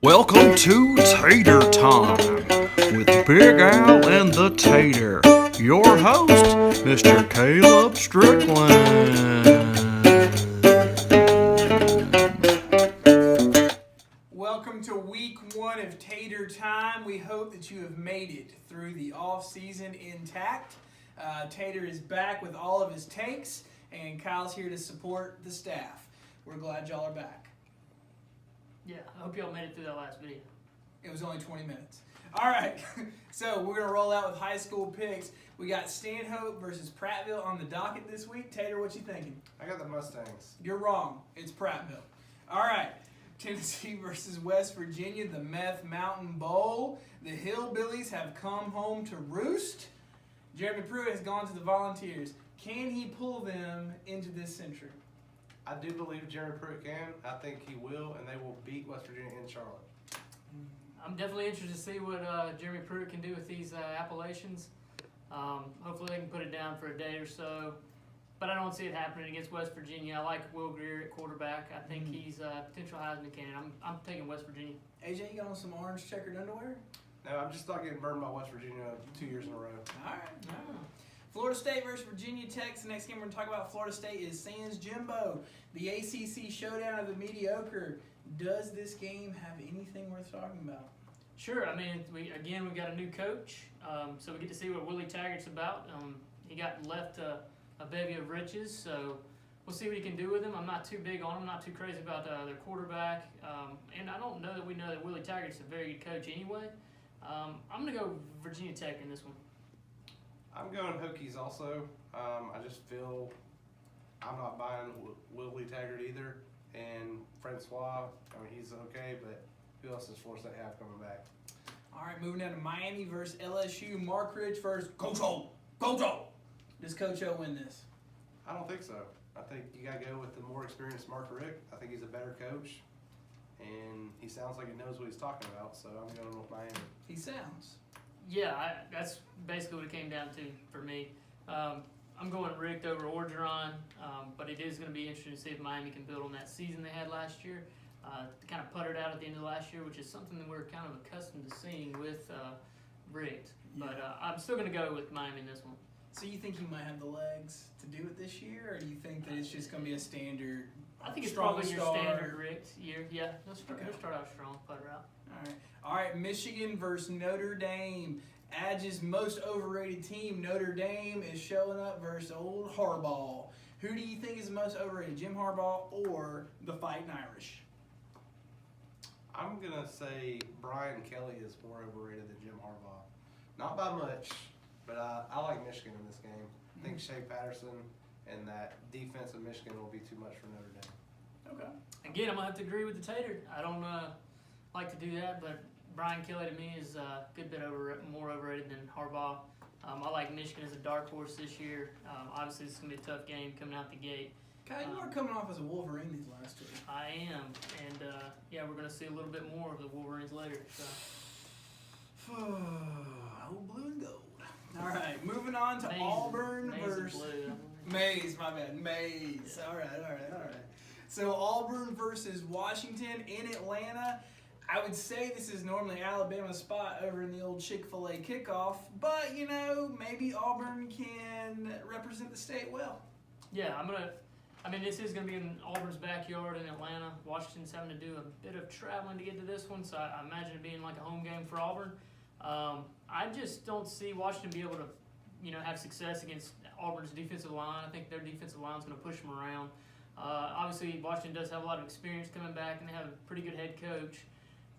Welcome to Tater Time with Big Al and the Tater. Your host, Mr. Caleb Strickland. Welcome to week one of Tater Time. We hope that you have made it through the off season intact. Tater is back with all of his takes, and Kyle's here to support the staff. We're glad y'all are back. Yeah, I hope y'all made it through that last video. It was only 20 minutes. All right, so we're going to roll out with high school picks. We got Stanhope versus Prattville on the docket this week. Tater, what you thinking? I got the Mustangs. You're wrong. It's Prattville. All right. Tennessee versus West Virginia, the Meth Mountain Bowl. The Hillbillies have come home to roost. Jeremy Pruitt has gone to the Volunteers. Can he pull them into this century? I do believe Jeremy Pruitt can. I think he will, and they will beat West Virginia in Charlotte. I'm definitely interested to see what Jeremy Pruitt can do with these Appalachians. Hopefully they can put it down for a day or so. But I don't see it happening against West Virginia. I like Will Greer at quarterback. I think he's a potential Heisman candidate. I'm taking West Virginia. AJ, you got on some orange checkered underwear? No, I'm just not getting burned by West Virginia 2 years in a row. All right. Florida State versus Virginia Tech. The next game we're going to talk about Florida State is Sans Jimbo, the ACC showdown of the mediocre. Does this game have anything worth talking about? Sure. I mean, we got a new coach, so we get to see what Willie Taggart's about. He got left a bevy of riches, so we'll see what he can do with him. I'm not too big on him, not too crazy about their quarterback, and I don't know that we know that Willie Taggart's a very good coach anyway. I'm going to go Virginia Tech in this one. I'm going Hokies also. I just feel I'm not buying Willie Taggart either. And Francois, I mean, he's okay, but who else does Florida State have coming back? All right, moving down to Miami versus LSU. Mark Rich versus Coach O. Coach O. Does Coach O win this? I don't think so. I think you got to go with the more experienced Mark Richt. I think he's a better coach, and he sounds like he knows what he's talking about, so I'm going with Miami. He sounds. Yeah, that's basically what it came down to for me. I'm going Richt over Orgeron, but it is going to be interesting to see if Miami can build on that season they had last year. They kind of puttered out at the end of last year, which is something that we're kind of accustomed to seeing with Richt. But I'm still going to go with Miami in this one. So you think he might have the legs to do it this year, or do you think that it's just going to be a standard? I think it's strong probably your start? standard Richt year. Yeah, he'll start out strong, putter out. All right. Michigan versus Notre Dame. Adge's most overrated team, Notre Dame, is showing up versus old Harbaugh. Who do you think is the most overrated, Jim Harbaugh or the Fighting Irish? I'm going to say Brian Kelly is more overrated than Jim Harbaugh. Not by much, but I like Michigan in this game. I think Shea Patterson and that defense of Michigan will be too much for Notre Dame. Okay. Again, I'm going to have to agree with the Tater. I don't like to do that, but Brian Kelly to me is a good bit more overrated than Harbaugh. I like Michigan as a dark horse this year. Obviously, this is going to be a tough game coming out the gate. Kyle, you are coming off as a Wolverine these last two. I am, and we're going to see a little bit more of the Wolverines later. So. Old blue and gold. All right, moving on to Auburn versus Maize. My bad, Maize. All right. So Auburn versus Washington in Atlanta. I would say this is normally Alabama's spot over in the old Chick-fil-A kickoff, but maybe Auburn can represent the state well. Yeah, this is going to be in Auburn's backyard in Atlanta. Washington's having to do a bit of traveling to get to this one, so I imagine it being like a home game for Auburn. I just don't see Washington be able to, have success against Auburn's defensive line. I think their defensive line is going to push them around. Obviously, Washington does have a lot of experience coming back, and they have a pretty good head coach.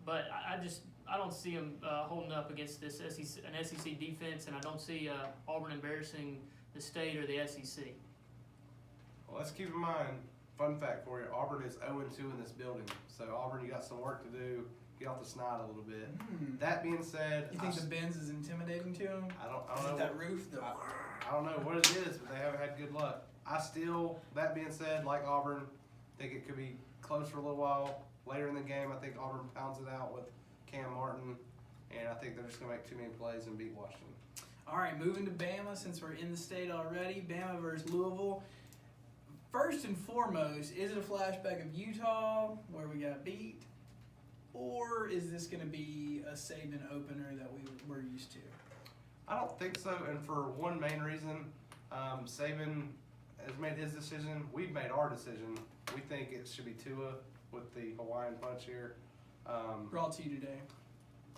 But I don't see them holding up against an SEC defense, and I don't see Auburn embarrassing the state or the SEC. Well, let's keep in mind, fun fact for you, Auburn is 0-2 in this building. So Auburn, you got some work to do. Get off the snide a little bit. That being said, you think the Benz is intimidating to him? I don't know. That roof, though. I don't know what it is, but they haven't had good luck. That being said, like Auburn, think it could be close for a little while. Later in the game, I think Auburn pounds it out with Cam Martin, and I think they're just going to make too many plays and beat Washington. All right, moving to Bama since we're in the state already. Bama versus Louisville. First and foremost, is it a flashback of Utah where we got beat? or is this going to be a Saban opener that we're used to? I don't think so, and for one main reason, Saban has made his decision. We've made our decision. We think it should be Tua with the Hawaiian punch here. Brought to you today.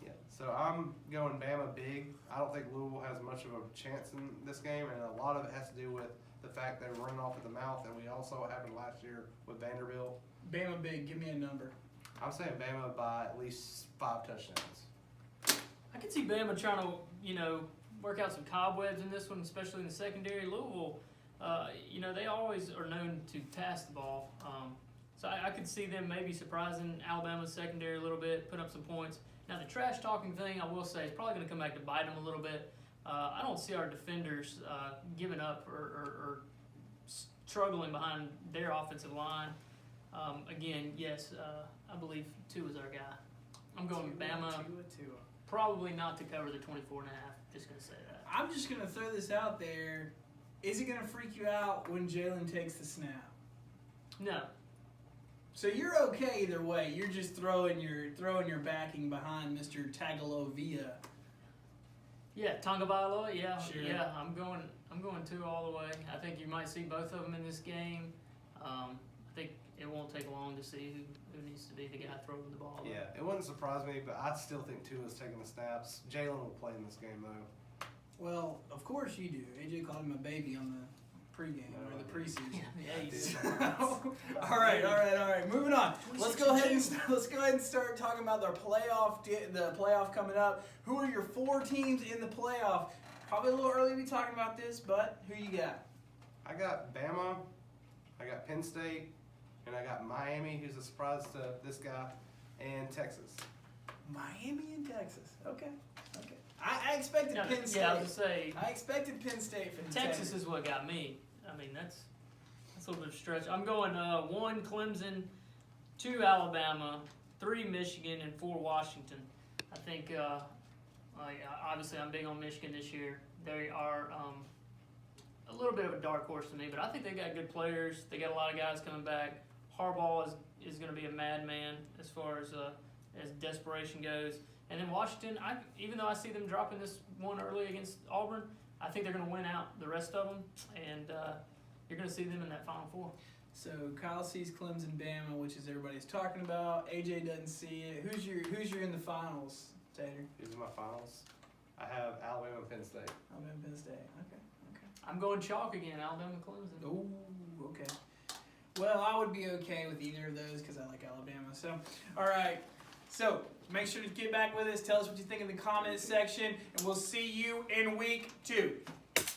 Yeah, so I'm going Bama big. I don't think Louisville has much of a chance in this game, and a lot of it has to do with the fact they're running off at the mouth, and we also what happened last year with Vanderbilt. Bama big, give me a number. I'm saying Bama by at least 5 touchdowns. I can see Bama trying to, work out some cobwebs in this one, especially in the secondary. Louisville, they always are known to pass the ball. So I could see them maybe surprising Alabama's secondary a little bit, put up some points. Now, the trash talking thing, I will say, is probably going to come back to bite them a little bit. I don't see our defenders giving up or struggling behind their offensive line. Again, yes, I believe Tua's our guy. I'm going Bama. Tua. Probably not to cover the 24.5. Just going to say that. I'm just going to throw this out there. Is it going to freak you out when Jalen takes the snap? No. So you're okay either way. You're just throwing your backing behind Mr. Tagovailoa. Yeah, Tagovailoa. Yeah, Sure. yeah. I'm going Tua all the way. I think you might see both of them in this game. I think it won't take long to see who needs to be the guy throwing the ball. Yeah, it wouldn't surprise me, but I still think Tua's taking the snaps. Jalen will play in this game, though. Well, of course you do. AJ called him a baby on the pregame or the preseason. Yeah, he's all right. Moving on. Let's go ahead and start talking about the playoff coming up. Who are your 4 teams in the playoff? Probably a little early to be talking about this, but who you got? I got Bama, I got Penn State, and I got Miami, who's a surprise to this guy, and Texas. Miami and Texas. Okay. I expected Penn State. Yeah, I was gonna say. I expected Penn State for the Texas is what got me. I mean, that's a little bit of a stretch. I'm going 1 Clemson, 2 Alabama, 3 Michigan, and 4 Washington. I think obviously I'm big on Michigan this year. They are a little bit of a dark horse to me, but I think they got good players. They got a lot of guys coming back. Harbaugh is going to be a madman as far as desperation goes. And then Washington, even though I see them dropping this one early against Auburn, I think they're going to win out the rest of them, and you're going to see them in that Final Four. So Kyle sees Clemson, Bama, which is everybody's talking about. AJ doesn't see it. Who's your in the finals, Tater? These are my finals. I have Alabama and Penn State. Alabama, Penn State. Okay. I'm going chalk again, Alabama, Clemson. Ooh, okay. Well, I would be okay with either of those because I like Alabama. So, all right. So make sure to get back with us. Tell us what you think in the comments section, and we'll see you in week 2.